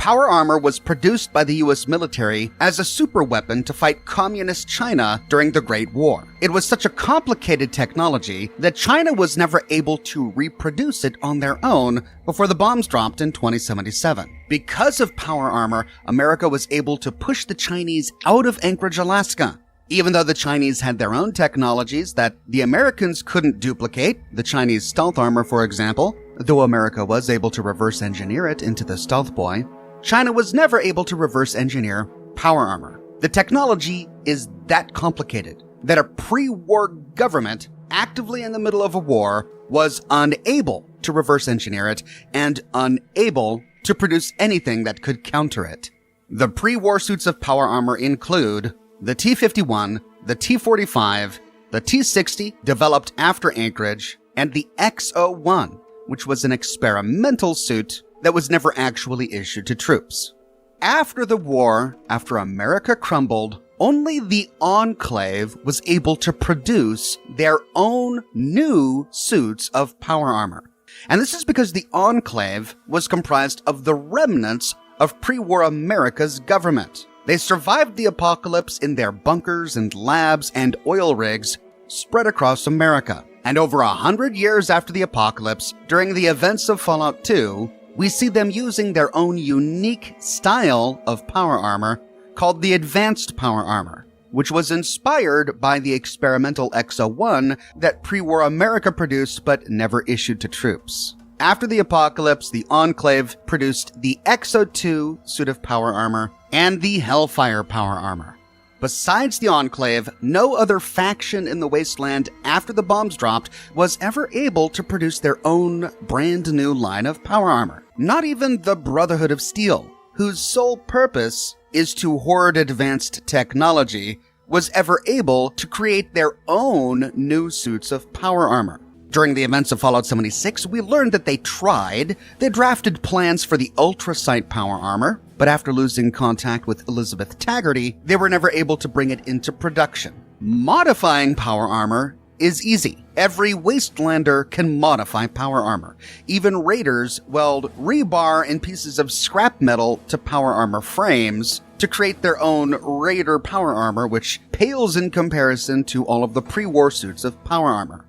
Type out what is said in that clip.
Power armor was produced by the US military as a superweapon to fight communist China during the Great War. It was such a complicated technology that China was never able to reproduce it on their own before the bombs dropped in 2077. Because of power armor, America was able to push the Chinese out of Anchorage, Alaska. Even though the Chinese had their own technologies that the Americans couldn't duplicate, the Chinese stealth armor, for example, though America was able to reverse engineer it into the Stealth Boy, China was never able to reverse engineer power armor. The technology is that complicated that a pre-war government actively in the middle of a war was unable to reverse engineer it and unable to produce anything that could counter it. The pre-war suits of power armor include the T-51, the T-45, the T-60 developed after Anchorage, and the X-01, which was an experimental suit that was never actually issued to troops. After the war, after America crumbled, only the Enclave was able to produce their own new suits of power armor. And this is because the Enclave was comprised of the remnants of pre-war America's government. They survived the apocalypse in their bunkers and labs and oil rigs spread across America. And over 100 years after the apocalypse, during the events of Fallout 2, we see them using their own unique style of power armor called the Advanced Power Armor, which was inspired by the experimental X-01 that pre-war America produced but never issued to troops. After the apocalypse, the Enclave produced the X-02 suit of power armor and the Hellfire power armor. Besides the Enclave, no other faction in the Wasteland after the bombs dropped was ever able to produce their own brand new line of power armor. Not even the Brotherhood of Steel, whose sole purpose is to hoard advanced technology, was ever able to create their own new suits of power armor. During the events of Fallout 76, we learned that they drafted plans for the Ultrasight power armor, but after losing contact with Elizabeth Taggarty, they were never able to bring it into production. Modifying power armor is easy. Every Wastelander can modify power armor. Even raiders weld rebar and pieces of scrap metal to power armor frames to create their own raider power armor, which pales in comparison to all of the pre-war suits of power armor.